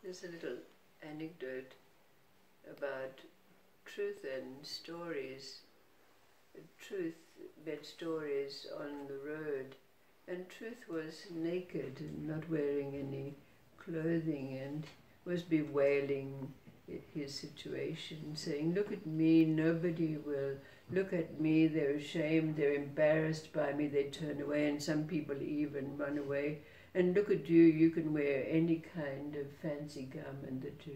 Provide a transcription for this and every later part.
There's a little anecdote about Truth and stories. Truth met stories on the road, and Truth was naked and not wearing any clothing and was bewailing his situation, saying, "Look at me, nobody will look at me, they're ashamed, they're embarrassed by me, they turn away, and some people even run away. And look at you, you can wear any kind of fancy garment that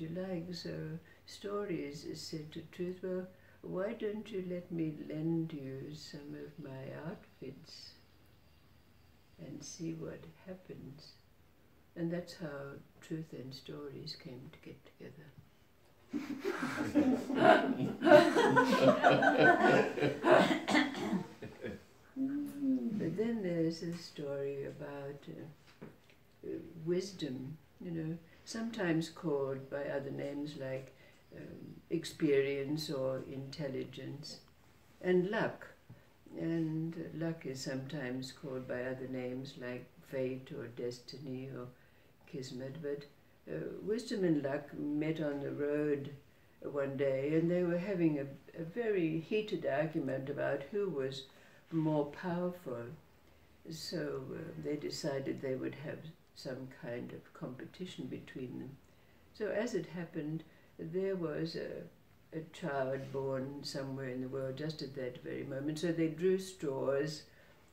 you like." So Stories said to Truth, "Well, why don't you let me lend you some of my outfits and see what happens?" And that's how Truth and Stories came to get together. But then there's a story about wisdom, sometimes called by other names like experience or intelligence, and luck. And luck is sometimes called by other names like fate or destiny or kismet. But wisdom and luck met on the road one day, and they were having a very heated argument about who was more powerful. So they decided they would have some kind of competition between them. So as it happened, there was a child born somewhere in the world just at that very moment. So they drew straws,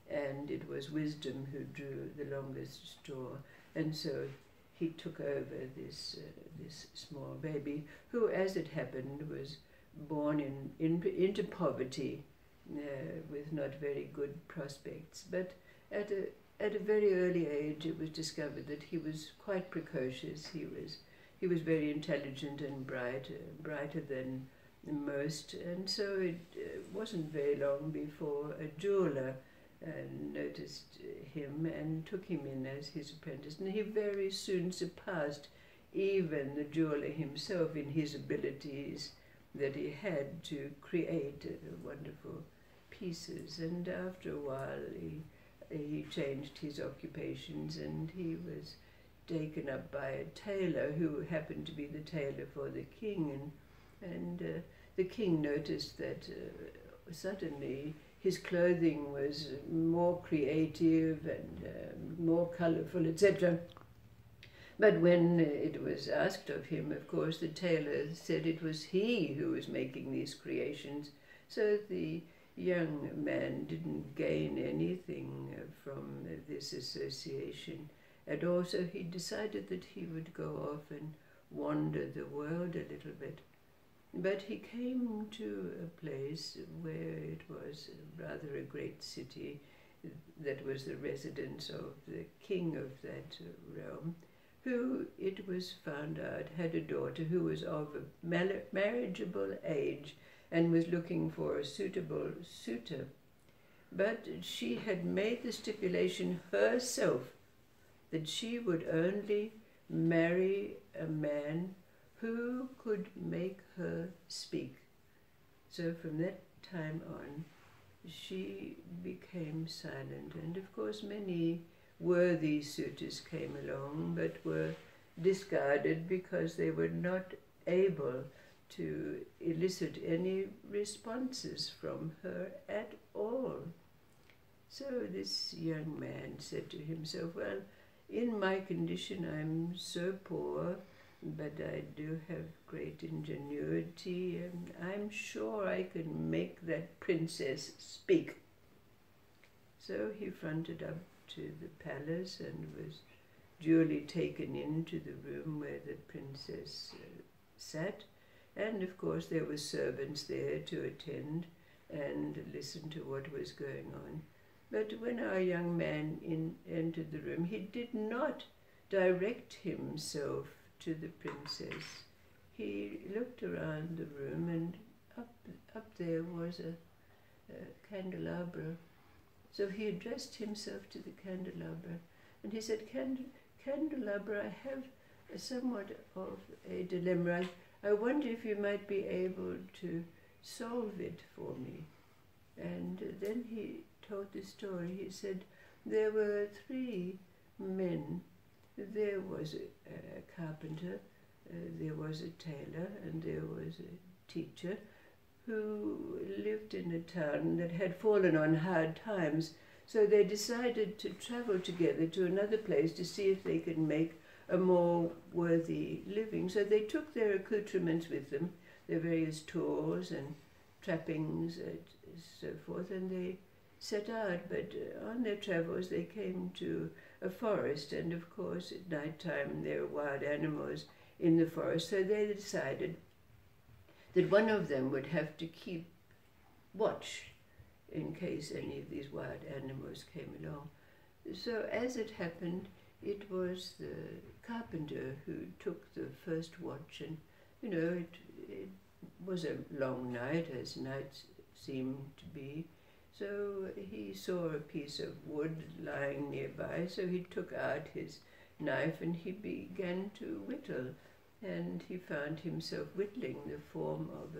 and it was Wisdom who drew the longest straw. And so he took over this small baby, who, as it happened, was born into poverty, with not very good prospects. But at a very early age, it was discovered that he was quite precocious. He was very intelligent and brighter than most. And so it wasn't very long before a jeweler noticed him and took him in as his apprentice. And he very soon surpassed even the jeweler himself in his abilities that he had to create wonderful pieces. And after a while, he changed his occupations, and he was taken up by a tailor who happened to be the tailor for the king. And the king noticed that suddenly his clothing was more creative and more colorful, etc. But when it was asked of him, of course, the tailor said it was he who was making these creations. So the young man didn't gain anything from this association at all. So he decided that he would go off and wander the world a little bit. But he came to a place where it was rather a great city that was the residence of the king of that realm, who, it was found out, had a daughter who was of a marriageable age and was looking for a suitable suitor. But she had made the stipulation herself that she would only marry a man who could make her speak. So from that time on, she became silent. And of course many worthy suitors came along, but were discarded because they were not able to elicit any responses from her at all. So this young man said to himself, "Well, in my condition I'm so poor, but I do have great ingenuity, and I'm sure I can make that princess speak." So he fronted up to the palace and was duly taken into the room where the princess sat. And of course there were servants there to attend and listen to what was going on. But when our young man entered the room, he did not direct himself to the princess. He looked around the room, and up there was a candelabra. So he addressed himself to the candelabra, and he said, "Candelabra, I have somewhat of a dilemma. I wonder if you might be able to solve it for me." And then he told the story. He said, there were 3 men there was a carpenter, there was a tailor, and there was a teacher who lived in a town that had fallen on hard times. So they decided to travel together to another place to see if they could make a more worthy living. So they took their accoutrements with them, their various tools and trappings and so forth, and they set out. But on their travels they came to a forest, and of course at night time there were wild animals in the forest. So they decided that one of them would have to keep watch in case any of these wild animals came along. So as it happened, it was the carpenter who took the first watch, and it was a long night, as nights seemed to be. So he saw a piece of wood lying nearby, so he took out his knife and he began to whittle, and he found himself whittling the form of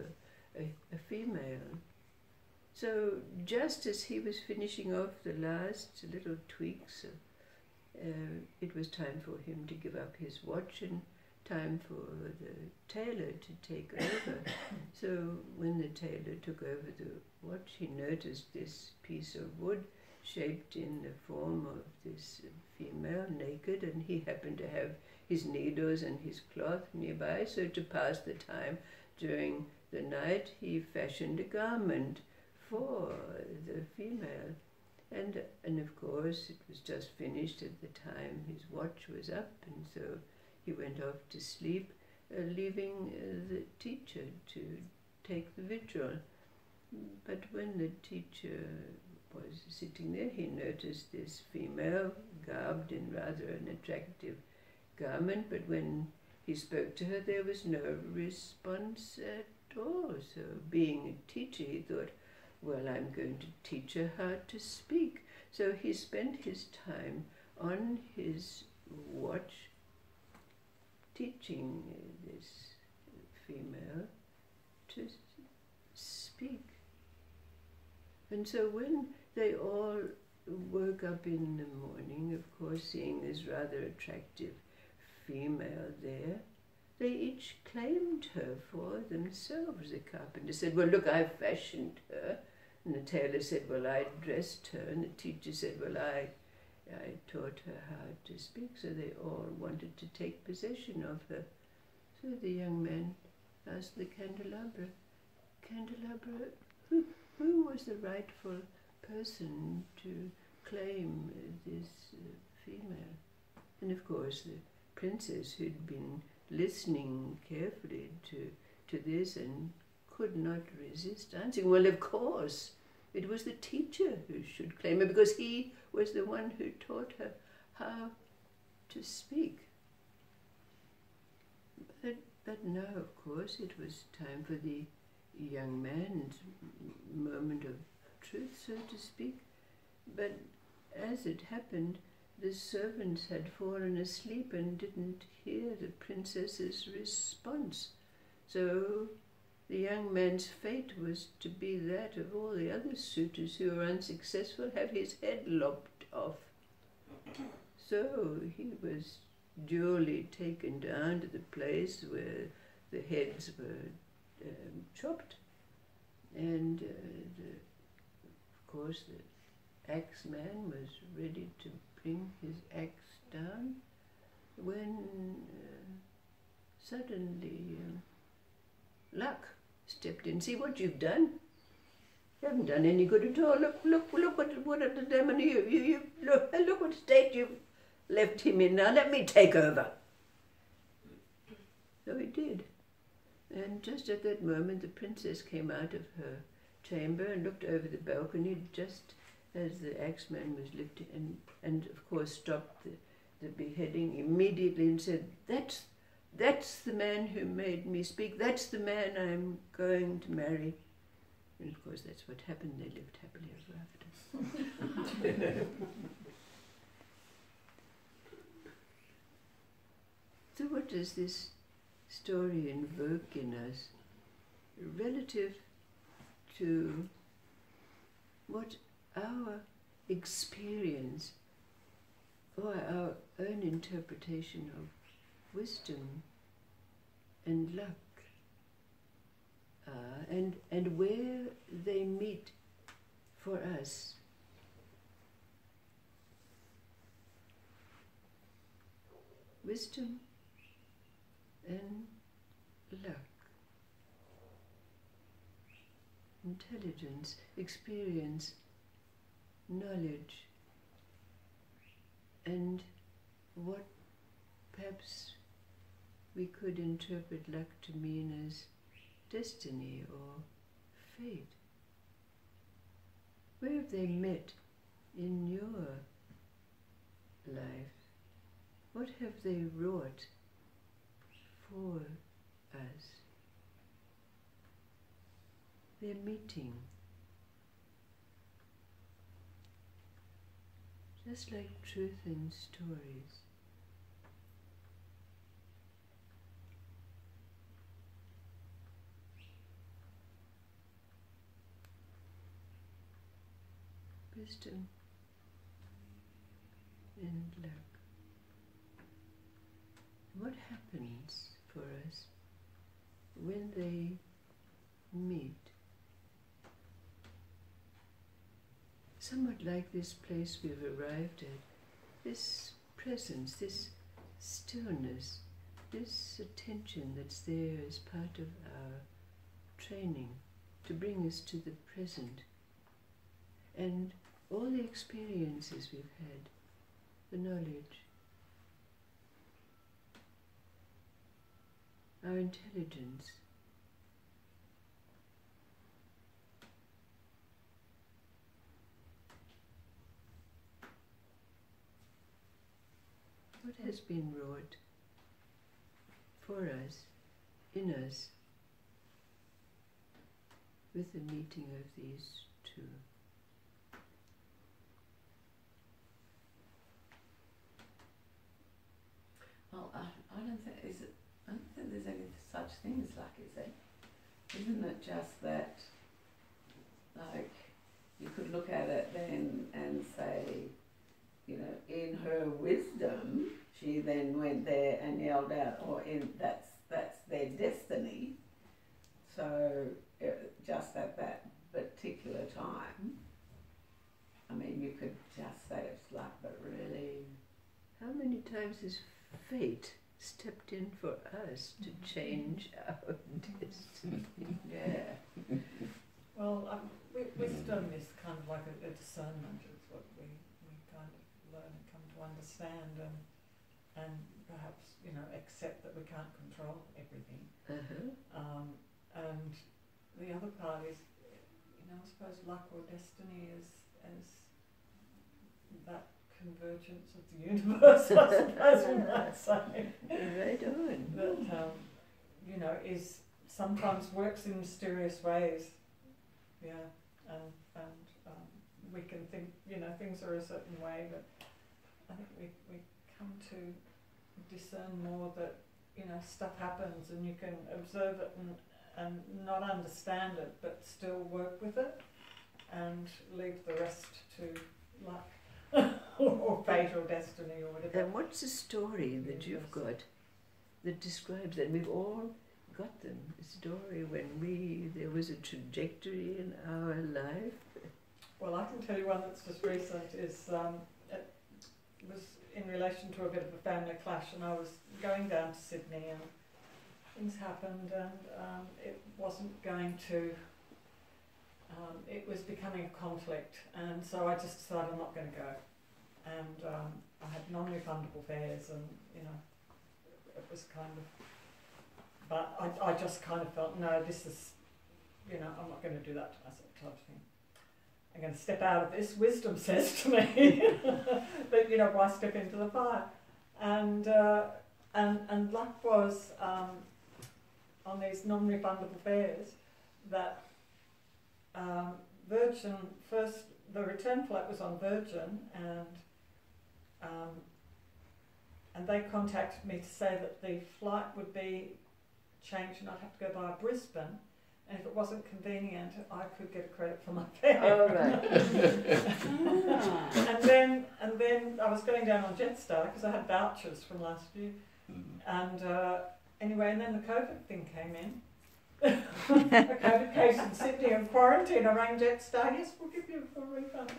a female. So just as he was finishing off the last little tweaks, it was time for him to give up his watch and time for the tailor to take over. So when the tailor took over the watch, he noticed this piece of wood shaped in the form of this female, naked, and he happened to have his needles and his cloth nearby. So to pass the time during the night, he fashioned a garment for the female. And of course, it was just finished at the time his watch was up, and so he went off to sleep, leaving the teacher to take the vigil. But when the teacher was sitting there, he noticed this female garbed in rather an attractive garment, but when he spoke to her, there was no response at all. So being a teacher, he thought, well, I'm going to teach her how to speak. So he spent his time on his watch teaching this female to speak. And so when they all woke up in the morning, of course, seeing this rather attractive female there, they each claimed her for themselves. The carpenter said, well, look, I fashioned her. And the tailor said, well, I dressed her. And the teacher said, well, I taught her how to speak. So they all wanted to take possession of her. So the young man asked the candelabra, "Candelabra, who was the rightful person to claim this female?" And of course the princess, who'd been listening carefully to this and could not resist answering, well, of course, it was the teacher who should claim her, because he was the one who taught her how to speak. But now, of course, it was time for the young man's moment of truth, so to speak. But as it happened, the servants had fallen asleep and didn't hear the princess's response. So the young man's fate was to be that of all the other suitors who were unsuccessful, have his head lopped off. So he was duly taken down to the place where the heads were chopped, and of course the axe man was ready to bring his axe down when suddenly Luck stepped in. "See what you've done? You haven't done any good at all. Look what a demon you look what state you've left him in. Now let me take over." So he did. And just at that moment the princess came out of her chamber and looked over the balcony just as the axeman was lifting, and of course stopped the beheading immediately and said, That's the man who made me speak. That's the man I'm going to marry." And of course that's what happened. They lived happily ever after. So what does this story invoke in us relative to what our experience or our own interpretation of wisdom and luck are, and where they meet for us. Wisdom and luck. Intelligence, experience, knowledge, and what perhaps we could interpret luck to mean as destiny or fate. Where have they met in your life? What have they wrought for us? Their meeting. Just like truth in stories. Wisdom and luck. What happens for us when they meet? Somewhat like this place we've arrived at, this presence, this stillness, this attention that's there as part of our training to bring us to the present. And all the experiences we've had, the knowledge, our intelligence, what has been wrought for us, in us, with the meeting of these two. Well, I don't think there's any such thing as luck, is there? Isn't it just that, like, you could look at it then and say, you know, in her wisdom, she then went there and yelled out, or that's their destiny. So just at that particular time, I mean, you could just say it's luck, but really, how many times has fate stepped in for us to change our destiny? yeah. Well, wisdom is kind of like a discernment. It's what we kind of learn and come to understand, and perhaps, you know, accept that we can't control everything. And the other part is, you know, I suppose luck or destiny is as that convergence of the universe, I suppose we might say. Right on. That, you know, is sometimes works in mysterious ways. Yeah, and we can think, you know, things are a certain way, but I think we come to discern more that, you know, stuff happens and you can observe it and not understand it, but still work with it and leave the rest to luck or fate or destiny or whatever. And what's the story that you've got that describes that? We've all got them. A story when there was a trajectory in our life. Well, I can tell you one that's just recent. Is it was in relation to a bit of a family clash, and I was going down to Sydney, and things happened, and it wasn't going to. It was becoming a conflict, and so I just decided I'm not going to go. And I had non-refundable fares, and, you know, it was kind of. But I just kind of felt, no, this is, you know, I'm not going to do that to myself, type of thing. I'm going to step out of this. Wisdom says to me that, you know, why step into the fire? And luck was on these non-refundable fares that Virgin first, the return flight was on Virgin, and they contacted me to say that the flight would be changed and I'd have to go via Brisbane, and if it wasn't convenient, I could get a credit for my fare. Oh, right. And then I was going down on Jetstar because I had vouchers from last year. And anyway, and then the COVID thing came in. A COVID case in Sydney and quarantine. I rang Jetstar. Yes, we'll give you a full refund.